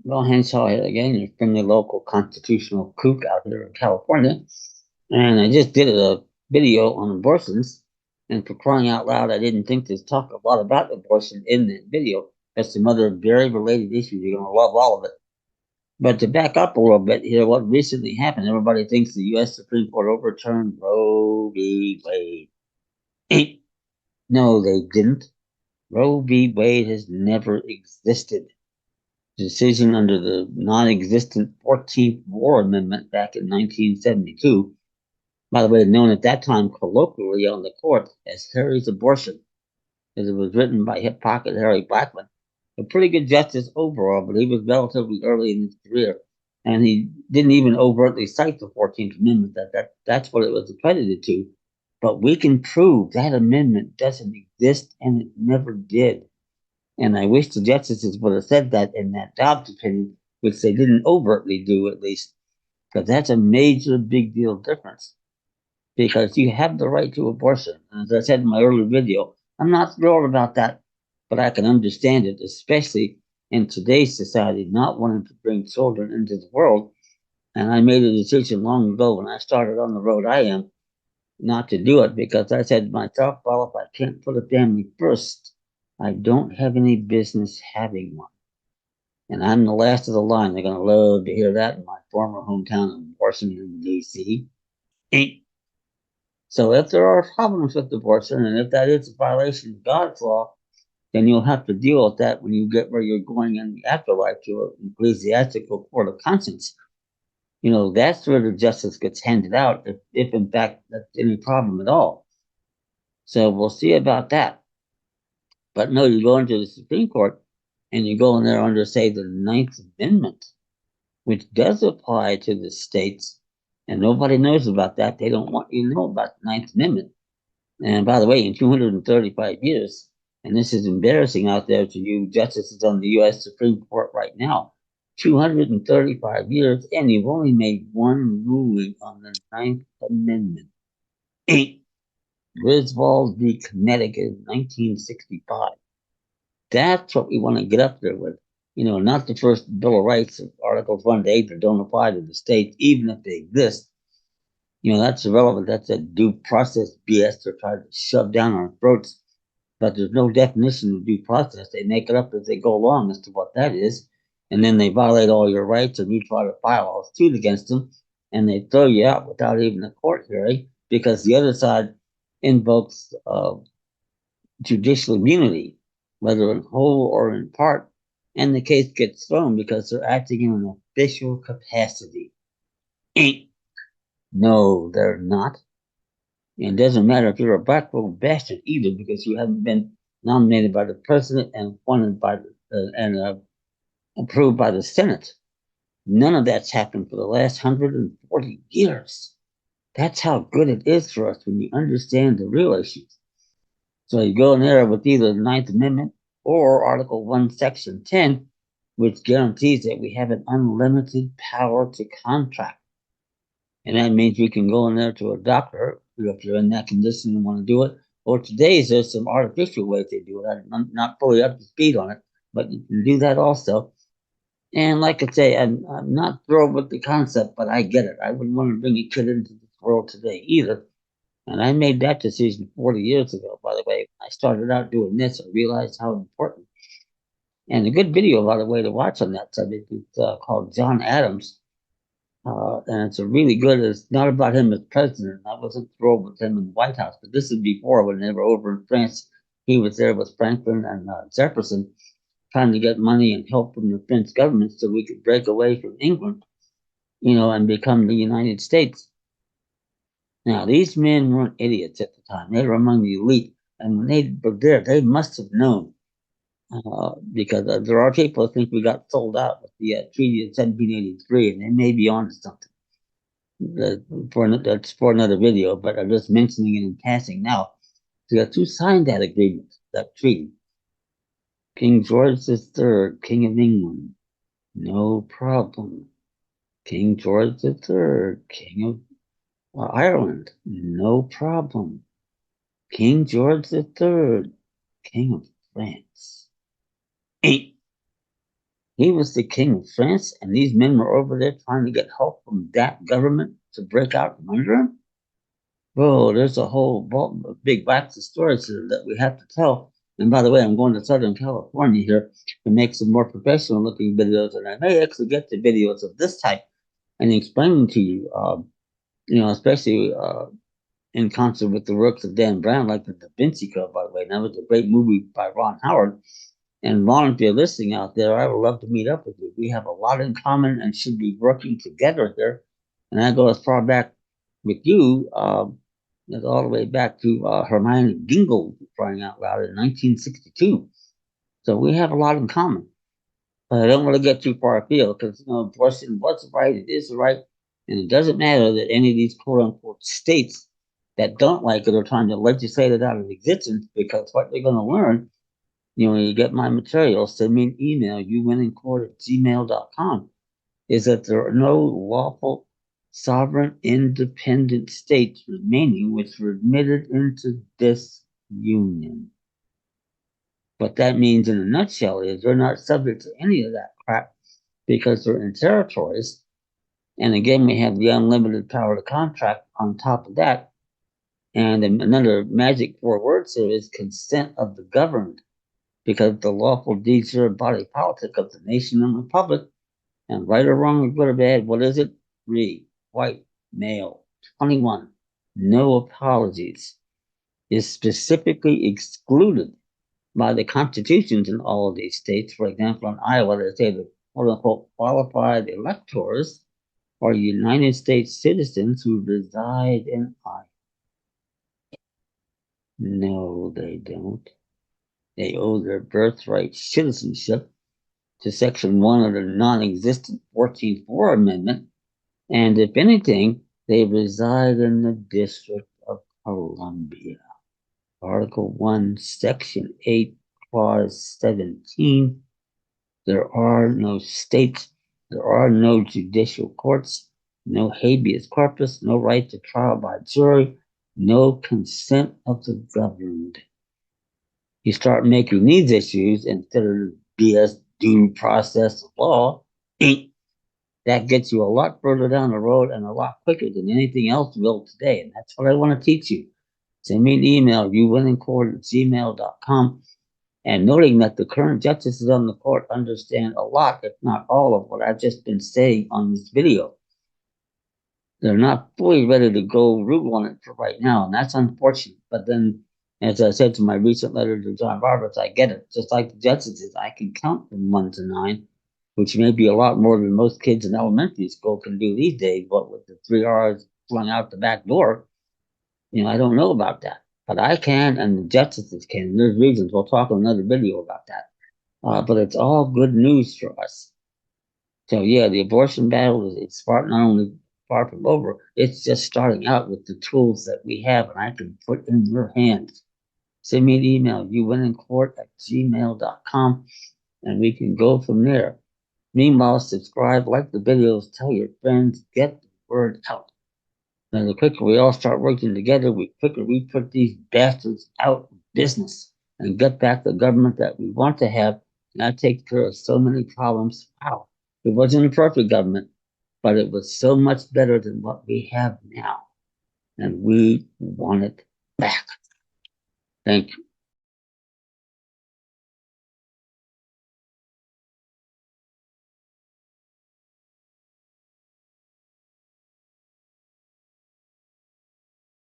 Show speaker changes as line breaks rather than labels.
Well, Henshaw here again. You're from the local constitutional kook out here in California. And I just did a video on abortions. And for crying out loud, I didn't think to talk a lot about abortion in that video. That's some other very related issues. You're going to love all of it. But to back up a little bit here, what recently happened, everybody thinks the U.S. Supreme Court overturned Roe v. Wade. No, they didn't. Roe v. Wade has never existed. Decision under the non-existent 14th War Amendment back in 1972, by the way, known at that time colloquially on the court as Harry's abortion, as it was written by hip pocket Harry Blackman. A pretty good justice overall, but he was relatively early in his career, and he didn't even overtly cite the 14th Amendment. That's what it was accredited to. But we can prove that amendment doesn't exist, and it never did. And I wish the justices would have said that in that Dobbs opinion, which they didn't overtly do, at least, because that's a major big deal difference. Because you have the right to abortion. And as I said in my earlier video, I'm not thrilled about that, but I can understand it, especially in today's society, not wanting to bring children into the world. And I made a decision long ago when I started on the road I am not to do it because I said to myself, well, if I can't put a family first, I don't have any business having one. And I'm the last of the line. They're going to love to hear that in my former hometown of Washington, D.C. So if there are problems with abortion, and if that is a violation of God's law, then you'll have to deal with that when you get where you're going in the afterlife to an ecclesiastical court of conscience. That's where the justice gets handed out, if in fact that's any problem at all. So we'll see about that. But no, you go into the Supreme Court and you go in there under, say, the Ninth Amendment, which does apply to the states, and nobody knows about that. They don't want you to know about the Ninth Amendment. And by the way, in 235 years, and this is embarrassing out there to you justices on the U.S. Supreme Court right now, 235 years, and you've only made one ruling on the Ninth Amendment. 8. Griswold v. Connecticut in 1965. That's what we want to get up there with. Not the first Bill of Rights, Articles 1 to 8 that don't apply to the states, even if they exist. That's irrelevant. That's a due process BS they're trying to shove down our throats. But there's no definition of due process. They make it up as they go along as to what that is. And then they violate all your rights and you try to file a suit against them. And they throw you out without even a court hearing because the other side invokes judicial immunity, whether in whole or in part. And the case gets thrown because they're acting in an official capacity. No, they're not. And it doesn't matter if you're a backroad bastard either, because you haven't been nominated by the president and appointed by approved by the Senate. None of that's happened for the last 140 years. That's how good it is for us when you understand the real issues. So you go in there with either the Ninth Amendment or Article 1, Section 10, which guarantees that we have an unlimited power to contract. And that means we can go in there to a doctor if you're in that condition and want to do it. Or today's there's some artificial ways they do it. I'm not fully up to speed on it, but you can do that also. And like I say, I'm not thrilled with the concept, but I get it. I wouldn't want to bring a kid into this world today either. And I made that decision 40 years ago, by the way. When I started out doing this, I realized how important. And a good video, by the way, to watch on that subject is called John Adams. And it's a really good, it's not about him as president. I wasn't thrilled with him in the White House, but this is before when they were over in France. He was there with Franklin and Jefferson trying to get money and help from the French government so we could break away from England, and become the United States. Now, these men weren't idiots at the time. They were among the elite. And when they were there, they must have known. Because there are people who think we got sold out with the Treaty of 1783, and they may be onto something. That's for another video, but I'm just mentioning it in passing now. So guess who signed that agreement, that treaty? King George III, King of England. No problem. King George III, King of Ireland. No problem. King George III, King of France. He was the king of France, and these men were over there trying to get help from that government to break out from under him. Bro, there's a whole big box of stories here that we have to tell. And by the way, I'm going to Southern California here to make some more professional looking videos, and I may actually get to videos of this type and explain to you, especially in concert with the works of Dan Brown, like the Da Vinci Code, by the way. And that was a great movie by Ron Howard. And Ron, if you're listening out there, I would love to meet up with you. We have a lot in common and should be working together here. And I go as far back with you as all the way back to Hermione Gingold, crying out loud, in 1962. So we have a lot in common. But I don't want to get too far afield because, abortion was right, it is right. And it doesn't matter that any of these quote unquote states that don't like it are trying to legislate it out of existence, because what they're going to learn, when you get my material, send me an email, youwinnincourt@gmail.com, is that there are no lawful, sovereign, independent states remaining which were admitted into this union. What that means in a nutshell is they're not subject to any of that crap because they're in territories. And again, we have the unlimited power to contract on top of that. And another magic 4 words here is consent of the governed, because the lawful deeds are body politic of the nation and republic. And right or wrong, or good or bad, what is it? Read, white, male, 21, no apologies, is specifically excluded by the constitutions in all of these states. For example, in Iowa, they say the quote unquote qualified electors are United States citizens who reside in Iowa. No, they don't. They owe their birthright citizenship to Section 1 of the non-existent 14th Amendment, and if anything, they reside in the District of Columbia. Article 1, Section 8, Clause 17. There are no states, there are no judicial courts, no habeas corpus, no right to trial by jury, no consent of the governed. You start making these issues instead of BS due process of law, that gets you a lot further down the road and a lot quicker than anything else will today. And that's what I want to teach you. Send me an email, youwinnincourt@gmail.com. And noting that the current justices on the court understand a lot, if not all, of what I've just been saying on this video. They're not fully ready to go rule on it for right now, and that's unfortunate. But then, as I said to my recent letter to John Roberts, I get it. Just like the justices, I can count from 1 to 9, which may be a lot more than most kids in elementary school can do these days, but with the 3 R's flung out the back door, I don't know about that. But I can, and the justices can. There's reasons. We'll talk in another video about that. But it's all good news for us. So yeah, the abortion battle is not only far from over, it's just starting out with the tools that we have and I can put in your hands. Send me an email, youwinnincourt@gmail.com, and we can go from there. Meanwhile, subscribe, like the videos, tell your friends, get the word out. And the quicker we all start working together, the quicker we put these bastards out of business and get back the government that we want to have. And that takes care of so many problems. Wow. It wasn't a perfect government, but it was so much better than what we have now. And we want it back. Thank you.